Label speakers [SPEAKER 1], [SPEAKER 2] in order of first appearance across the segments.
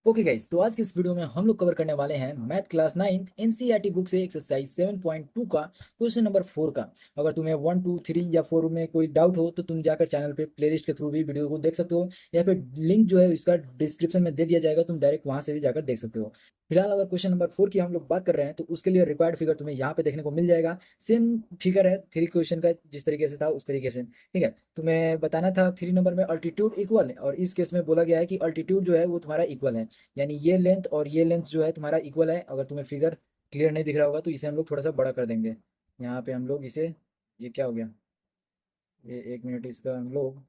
[SPEAKER 1] Okay guys, तो आज की इस वीडियो में हम लोग कवर करने वाले हैं मैथ क्लास 9 एनसीईआरटी बुक से एक्सरसाइज 7.2 का क्वेश्चन नंबर 4 का। अगर तुम्हें 1 2 3 या 4 में कोई डाउट हो तो तुम जाकर चैनल पे प्लेलिस्ट के थ्रू भी वीडियो को देख सकते हो, या फिर लिंक जो है इसका डिस्क्रिप्शन में दे दिया जाएगा, तुम डायरेक्ट वहां से भी जाकर देख सकते हो। फिलहाल अगर क्वेश्चन नंबर 4 की हम लोग बात कर रहे हैं तो उसके लिए रिक्वायर्ड फिगर तुम्हें यहाँ पे देखने को मिल जाएगा। सेम फिगर है 3 क्वेश्चन का, जिस तरीके से था उस तरीके से। ठीक है, तुम्हें बताना था 3 नंबर में अल्टीट्यूड इक्वल है, और इस केस में बोला गया है कि अल्टीट्यूड जो है वो तुम्हारा इक्वल है, यानी ये लेंथ और ये लेंथ जो है तुम्हारा इक्वल है। अगर तुम्हें फिगर क्लियर नहीं दिख रहा होगा तो इसे हम लोग थोड़ा सा बड़ा कर देंगे। यहाँ पे हम लोग इसे, ये क्या हो गया, ये 1 मिनट, इसका हम लोग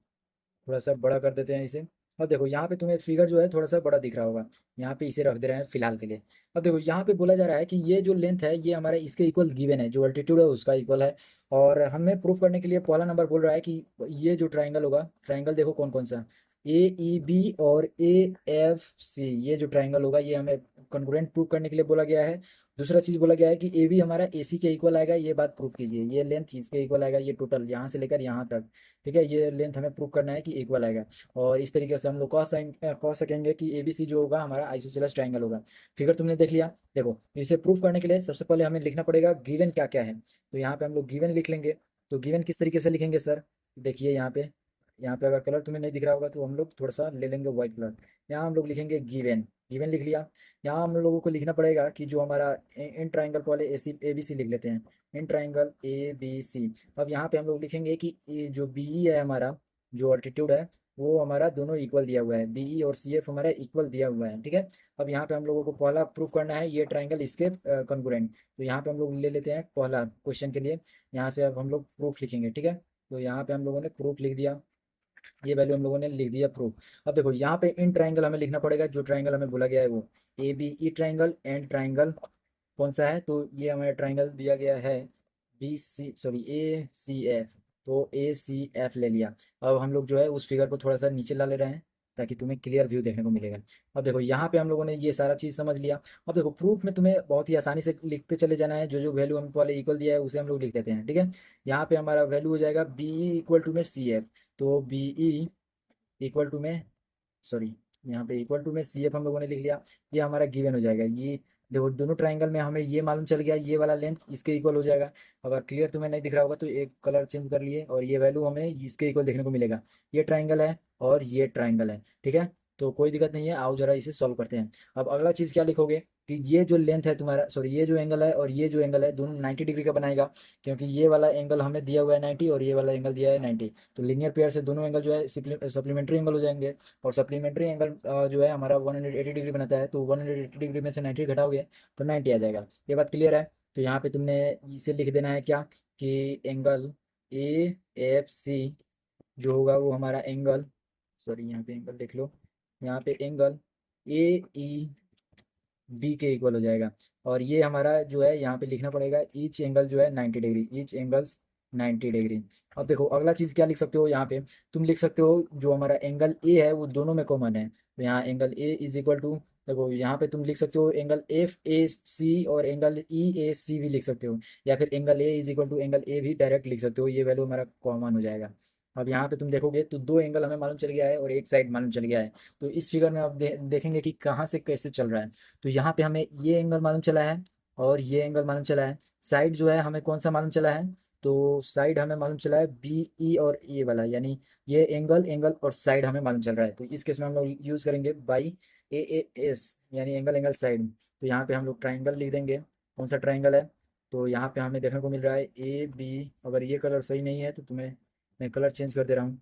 [SPEAKER 1] थोड़ा सा बड़ा कर देते हैं इसे। अब देखो यहाँ पे तुम्हें फिगर जो है थोड़ा सा बड़ा दिख रहा होगा, यहाँ पे इसे रख दे रहे हैं फिलहाल के लिए। अब देखो यहाँ पे बोला जा रहा है कि ये जो लेंथ है ये हमारा इसके इक्वल गिवन है, जो अल्टीट्यूड है उसका इक्वल है। और हमें प्रूव करने के लिए पहला नंबर बोल रहा है कि ये जो ट्राइंगल होगा, ट्राइंगल देखो कौन कौन सा, ए ई बी और ए एफ सी, ये जो ट्राइंगल होगा ये हमें कॉन्ग्रुएंट प्रूव करने के लिए बोला गया है। दूसरा चीज़ बोला गया है कि ए बी हमारा ए सी के इक्वल आएगा, ये बात प्रूव कीजिए। ये लेंथ इसके इक्वल आएगा, ये टोटल यहाँ से लेकर यहाँ तक। ठीक है, ये लेंथ हमें प्रूव करना है कि इक्वल आएगा। और इस तरीके से हम लोग कह सकेंगे कि ए बी सी जो होगा हमारा आइसोसेलेस ट्राइंगल होगा। फिगर तुमने देख लिया। देखो इसे प्रूव करने के लिए सबसे पहले हमें लिखना पड़ेगा गिवन क्या क्या है। तो यहाँ पे हम लोग गिवन लिख लेंगे। तो गिवन किस तरीके से लिखेंगे सर, देखिए यहाँ पे अगर कलर तुम्हें नहीं दिख रहा होगा तो हम लोग थोड़ा सा ले लेंगे व्हाइट कलर। यहाँ हम लोग लिखेंगे गिवन, गिवन लिख लिया। यहाँ हम लोगों को लिखना पड़ेगा कि जो हमारा इन ट्राइंगल को वाले ए बी सी लिख लेते हैं, in triangle A B C. अब यहाँ पे हम लोग लिखेंगे कि ये जो बी ई है हमारा, जो अल्टीट्यूड है वो हमारा दोनों इक्वल दिया हुआ है, बी ई और सी एफ हमारा इक्वल दिया हुआ है। ठीक है, अब यहाँ पे हम लोगों को पहला प्रूफ करना है ये ट्राइंगल इसके कॉन्ग्रुएंट। तो यहाँ पे हम लोग ले लेते हैं पहला क्वेश्चन के लिए, यहाँ से अब हम लोग प्रूफ लिखेंगे। ठीक है, तो यहाँ पे हम लोगों ने प्रूफ लिख दिया, ये वैल्यू हम लोगों ने लिख दिया प्रूफ। अब देखो यहाँ पे इन ट्राइंगल हमें लिखना पड़ेगा, जो ट्राइंगल हमें बोला गया है वो A B E triangle, and triangle कौन सा है, तो ये हमारा ट्राइंगल दिया गया है बी सी सॉरी ए सी एफ। तो ए सी एफ ले लिया। अब हम लोग जो है उस फिगर को थोड़ा सा नीचे ला ले रहे हैं ताकि तुम्हें क्लियर व्यू देखने को मिलेगा। अब देखो यहाँ पे हम लोगों ने ये सारा चीज़ समझ लिया। अब देखो प्रूफ में तुम्हें बहुत ही आसानी से लिखते चले जाना है, जो जो वैल्यू हम पहले इक्वल दिया है उसे हम लोग लिख देते हैं। ठीक है, यहाँ पे हमारा वैल्यू हो जाएगा बी इक्वल टू में सी एफ। तो बी ई इक्वल टू में, सॉरी, यहाँ पे इक्वल टू में सी एफ हम लोगों ने लिख लिया। ये हमारा गिवन हो जाएगा। ये देखो दोनों ट्राइंगल में हमें ये मालूम चल गया, ये वाला लेंथ इसके इक्वल हो जाएगा। अगर क्लियर तुम्हें नहीं दिख रहा होगा तो एक कलर चेंज कर लिए, और ये वैल्यू हमें इसके इक्वल देखने को मिलेगा। ये ट्राइंगल है और ये ट्राइंगल है। ठीक है, तो कोई दिक्कत नहीं है, आओ जरा इसे सॉल्व करते हैं। अब अगला चीज़ क्या लिखोगे कि ये जो लेंथ है तुम्हारा, सॉरी, ये जो एंगल है और ये जो एंगल है दोनों 90 डिग्री का बनाएगा, क्योंकि ये वाला एंगल हमें दिया हुआ है 90 और ये वाला एंगल दिया है 90। तो लीनियर पेयर से दोनों एंगल जो है सप्लीमेंट्री एंगल हो जाएंगे। और सप्लीमेंट्री एंगल जो है हमारा 180 डिग्री बनाता है, तो 180 डिग्री में से 90 घटाओगे तो 90 आ जाएगा। ये बात क्लियर है। तो यहाँ पे तुमने इसे लिख देना है क्या, कि एंगल ए एफ सी जो होगा वो हमारा एंगल, सॉरी यहाँ पे एंगल लिख लो, यहाँ पे एंगल ए ई बी के इक्वल हो जाएगा। और ये हमारा जो है यहाँ पे लिखना पड़ेगा ईच एंगल जो है 90 डिग्री, ईच एंगल्स 90 डिग्री। अब देखो अगला चीज़ क्या लिख सकते हो, यहाँ पे तुम लिख सकते हो जो हमारा एंगल ए है वो दोनों में कॉमन है। तो यहाँ angle A is equal to, देखो यहाँ पे तुम लिख सकते हो एंगल एफ ए सी, और एंगल ई ए सी भी लिख सकते हो, या फिर angle A is equal to angle A भी डायरेक्ट लिख सकते हो। ये वैल्यू हमारा कॉमन हो जाएगा। अब यहाँ पे तुम देखोगे तो दो एंगल हमें मालूम चल गया है और एक साइड मालूम चल गया है। तो इस फिगर में आप देखेंगे कि कहाँ से कैसे चल रहा है। तो यहाँ पे हमें ये एंगल मालूम चला है और ये एंगल मालूम चला है। साइड जो है हमें कौन सा मालूम चला है, तो साइड हमें मालूम चला है बी ई और ए वाला, यानी ये एंगल एंगल और साइड हमें मालूम चल रहा है। तो इस केस में हम लोग यूज़ करेंगे बाई ए ए एस, यानी एंगल एंगल साइड। तो यहाँ पे हम लोग ट्राइंगल लिख देंगे, कौन सा ट्राइंगल है। तो यहाँ पे हमें देखने को मिल रहा है ए बी। अगर ये कलर सही नहीं है तो तुम्हें मैं कलर चेंज कर दे रहा हूँ।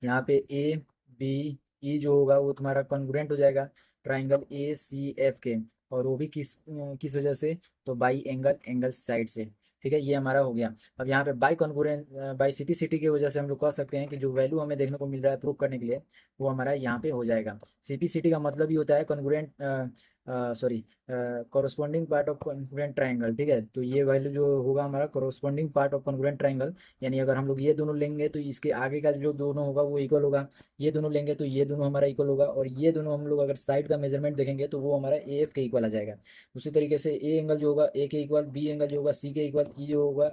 [SPEAKER 1] यहाँ पे ए बी ई जो होगा वो तुम्हारा कॉन्ग्रुएंट हो जाएगा ट्राइंगल ए सी एफ के, और वो भी किस वजह से, तो बाई एंगल एंगल साइड से। ठीक है, ये हमारा हो गया। अब यहाँ पे बाई कॉन्ग्रुएंट बाई सीपीसीटी की वजह से हम लोग कह सकते हैं कि जो वैल्यू हमें देखने को मिल रहा है प्रूव करने के लिए वो हमारा यहाँ पे हो जाएगा। सीपीसीटी का मतलब ही होता है congruent, sorry, corresponding part of congruent triangle. ठीक है, तो ये वैल्यू जो होगा हमारा corresponding part of congruent triangle, यानी अगर हम लोग ये दोनों लेंगे तो इसके आगे का जो दोनों होगा वो इक्वल होगा। ये दोनों लेंगे तो ये दोनों हमारा इक्वल होगा, और ये दोनों हम लोग अगर साइड का मेजरमेंट देखेंगे तो वो हमारा ए एफ के इक्वल आ जाएगा। उसी तरीके से ए एंगल जो होगा ए के इक्वल, बी एंगल जो होगा सी के इक्वल, ई जो होगा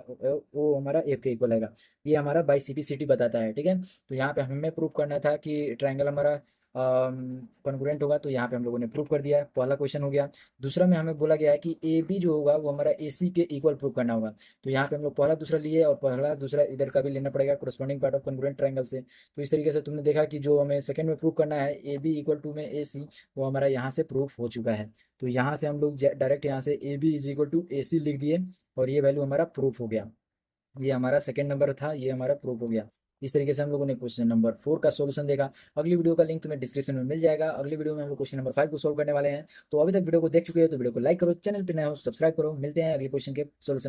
[SPEAKER 1] वो हमारा एफ के इक्वल आएगा। ये हमारा बाई सीपीसीटी बताता है। ठीक है, तो यहाँ पे हमें प्रूव करना था कि ट्राइंगल हमारा कॉन्ग्रुएंट होगा, तो यहाँ पे हम लोगों ने प्रूव कर दिया है, पहला क्वेश्चन हो गया। दूसरा में हमें बोला गया है कि ए बी जो होगा वो हमारा ए सी के इक्वल प्रूव करना होगा। तो यहाँ पे हम लोग पहला दूसरा लिए और पहला दूसरा इधर का भी लेना पड़ेगा corresponding part of congruent triangle से। तो इस तरीके से तुमने देखा कि जो हमें सेकंड में प्रूव करना है ए बी इक्वल टू में ए सी, वो हमारा यहाँ से प्रूफ हो चुका है। तो यहाँ से हम लोग डायरेक्ट यहाँ से A B is equal to A C लिख दिए और ये वैल्यू हमारा प्रूफ हो गया। ये हमारा सेकंड नंबर था, ये हमारा प्रूफ हो गया। इस तरीके से हम लोगों ने क्वेश्चन नंबर 4 का सॉल्यूशन देखा। अगली वीडियो का लिंक तुम्हें डिस्क्रिप्शन में मिल जाएगा। अगली वीडियो में हम लोग क्वेश्चन नंबर 5 को सोल्व करने वाले हैं। तो अभी तक वीडियो को देख चुके हो तो वीडियो को लाइक करो, चैनल पे नए हो सब्सक्राइब करो। मिलते हैं अगले क्वेश्चन के सॉल्यूशन।